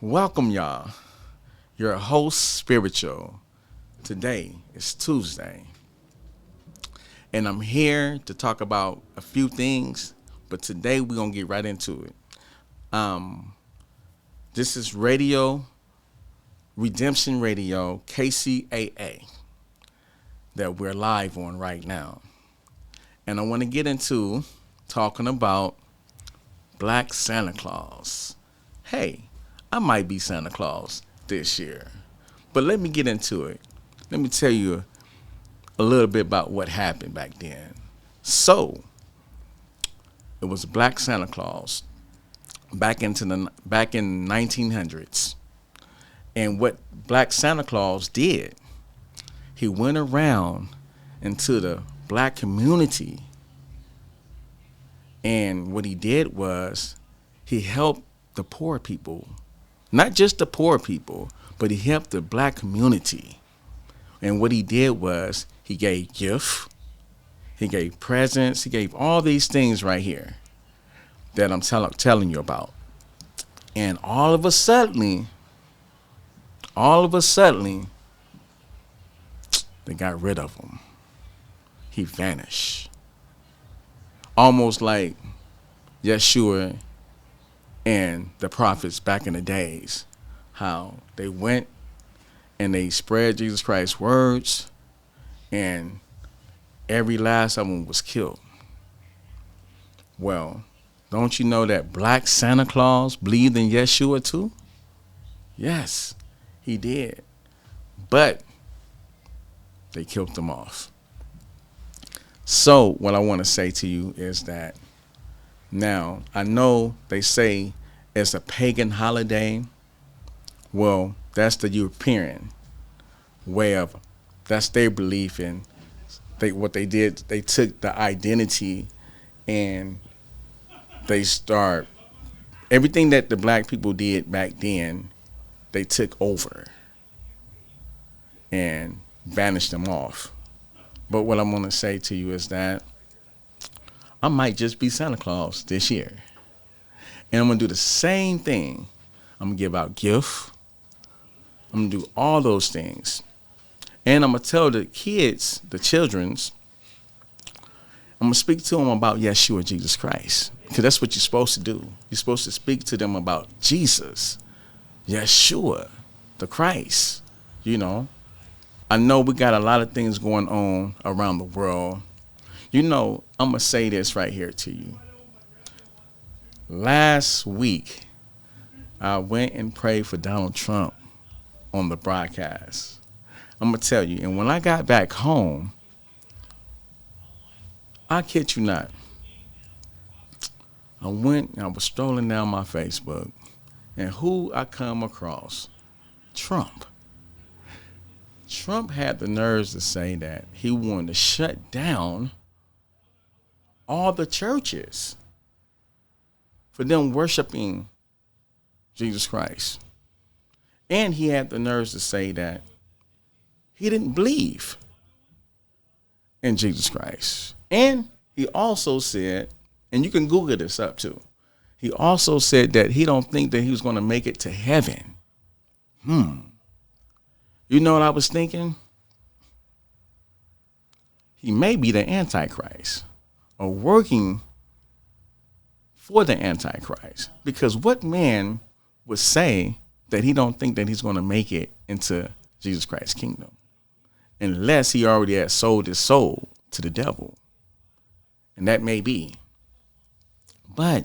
Welcome, y'all. Your host, Spiritual. Today is Tuesday, and I'm here to talk about a few things, but today we're going to get right into it. Um, this is Radio, Redemption Radio, KCAA, that we're live on right now. And I want to get into talking about Black Santa Claus. Hey, I might be Santa Claus this year. But let me get into it. Let me tell you a little bit about what happened back then. So, it was Black Santa Claus back in 1900s. And what Black Santa Claus did, he went around into the black community, and what he did was he helped the poor people. Not just the poor people, but he helped the black community. And what he did was he gave gifts, he gave presents, he gave all these things right here that I'm telling you about. And all of a sudden, they got rid of him. He vanished. Almost like Yeshua and the prophets back in the days, how they went and they spread Jesus Christ's words, and every last of them was killed. Well, don't you know that Black Santa Claus believed in Yeshua too? Yes, he did. But they killed him off. So what I want to say to you is that now, I know they say it's a pagan holiday. Well, that's the European way of, that's their belief in. What they did, they took the identity and they start, everything that the black people did back then, they took over and vanished them off. But what I'm going to say to you is that I might just be Santa Claus this year. And I'm going to do the same thing. I'm going to give out gifts. I'm going to do all those things. And I'm going to tell the kids, the children's, I'm going to speak to them about Yeshua, Jesus Christ. Because that's what you're supposed to do. You're supposed to speak to them about Jesus, Yeshua, the Christ. You know, I know we got a lot of things going on around the world. You know, I'm going to say this right here to you. Last week, I went and prayed for Donald Trump on the broadcast. I'm going to tell you, and when I got back home, I kid you not, I was strolling down my Facebook, and who I come across? Trump. Trump had the nerves to say that he wanted to shut down all the churches for them worshiping Jesus Christ. And he had the nerves to say that he didn't believe in Jesus Christ. And he also said, and you can Google this up too, he also said that he don't think that he was going to make it to heaven. You know what I was thinking? He may be the Antichrist, or working for the Antichrist. Because what man would say that he don't think that he's going to make it into Jesus Christ's kingdom unless he already had sold his soul to the devil? And that may be. But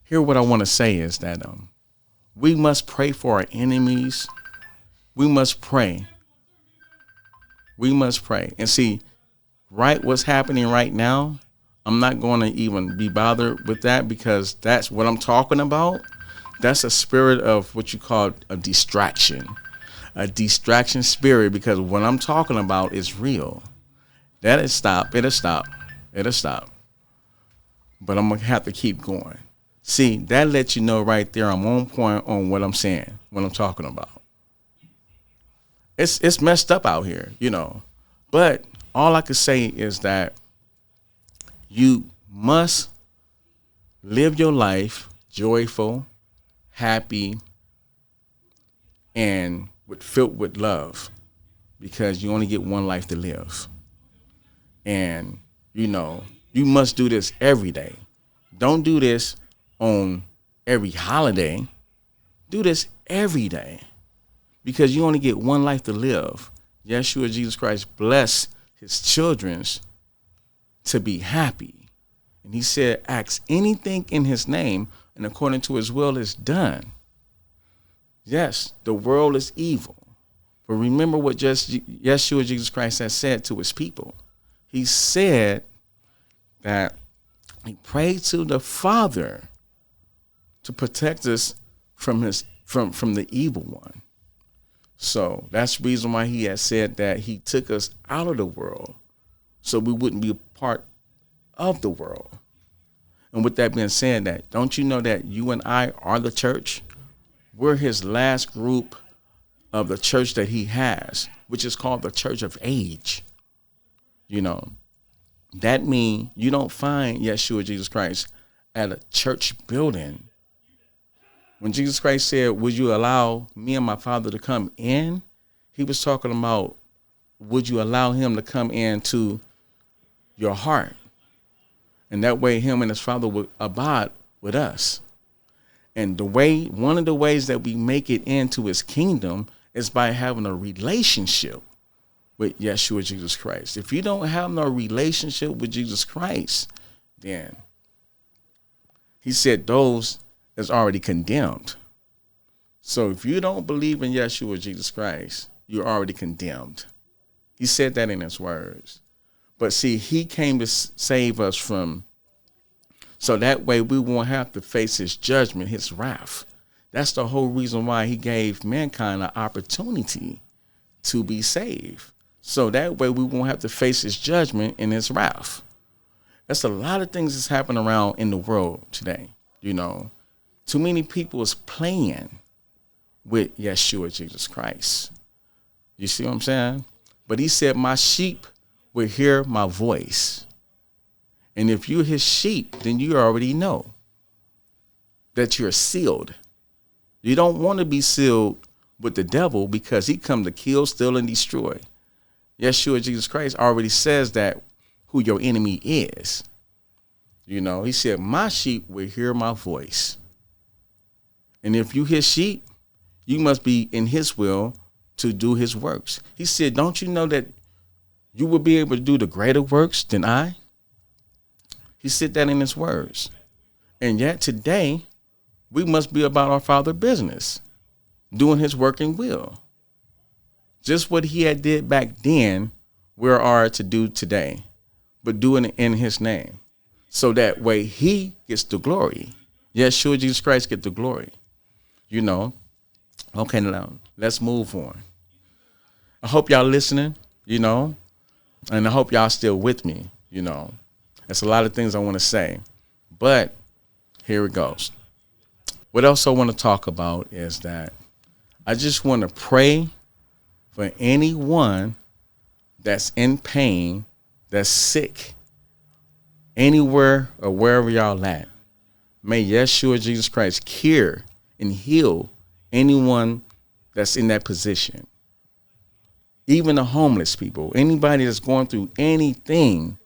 here what I want to say is that we must pray for our enemies. We must pray. We must pray. And see, right, what's happening right now, I'm not going to even be bothered with that, because that's what I'm talking about. That's a spirit of what you call a distraction spirit, because what I'm talking about is real. That'll stop. It'll stop. But I'm going to have to keep going. See, that lets you know right there I'm on point on what I'm saying, what I'm talking about. It's messed up out here, you know. But all I can say is that you must live your life joyful, happy, and filled with love, because you only get one life to live. And, you must do this every day. Don't do this on every holiday. Do this every day, because you only get one life to live. Yeshua, Jesus Christ, bless his children to be happy. And he said, ask anything in his name, and according to his will is done. Yes, the world is evil. But remember what Yeshua, Jesus Christ, has said to his people. He said that he prayed to the Father to protect us from the evil one. So that's the reason why he has said that he took us out of the world so we wouldn't be a part of the world. And with that being said, that don't you know that you and I are the church? We're his last group of the church that he has, which is called the Church of Age. That means you don't find Yeshua, Jesus Christ, at a church building. When Jesus Christ said, would you allow me and my Father to come in? He was talking about, would you allow him to come into your heart? And that way him and his Father would abide with us. And one of the ways that we make it into his kingdom is by having a relationship with Yeshua, Jesus Christ. If you don't have no relationship with Jesus Christ, then he said those is already condemned. So if you don't believe in Yeshua, Jesus Christ, you're already condemned. He said that in his words. But see, he came to save us so that way we won't have to face his judgment, his wrath. That's the whole reason why he gave mankind an opportunity to be saved. So that way we won't have to face his judgment and his wrath. That's a lot of things that's happening around in the world today. Too many people is playing with Yeshua, Jesus Christ. You see what I'm saying? But he said, my sheep will hear my voice. And if you're his sheep, then you already know that you're sealed. You don't want to be sealed with the devil, because he come to kill, steal, and destroy. Yeshua, Jesus Christ, already says that who your enemy is. He said, my sheep will hear my voice. And if you his sheep, you must be in his will to do his works. He said, don't you know that you will be able to do the greater works than I? He said that in his words. And yet today, we must be about our Father's business, doing his working will. Just what he had did back then, we are to do today, but doing it in his name. So that way he gets the glory. Yeshua, Jesus Christ get the glory. Okay, now let's move on. I hope y'all listening, and I hope y'all still with me, There's a lot of things I want to say, but here it goes. What else I want to talk about is that I just want to pray for anyone that's in pain, that's sick, anywhere or wherever y'all at. May Yeshua, Jesus Christ, cure and heal anyone that's in that position. Even the homeless people, anybody that's going through anything,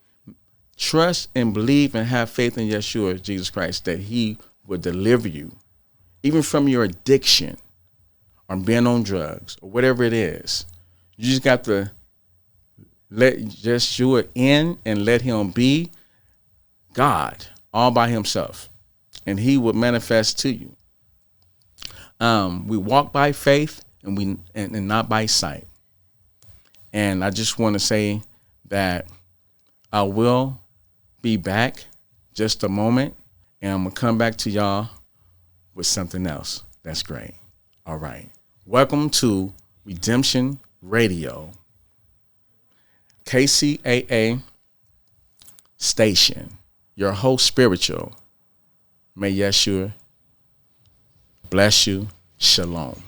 trust and believe and have faith in Yeshua, Jesus Christ, that he will deliver you, even from your addiction or being on drugs or whatever it is. You just got to let Yeshua in and let him be God all by himself, and he will manifest to you. We walk by faith and not by sight. And I just want to say that I will be back just a moment, and I'm going to come back to y'all with something else. That's great. All right. Welcome to Redemption Radio, KCAA station, your host spiritual. May Yeshua bless you. Shalom.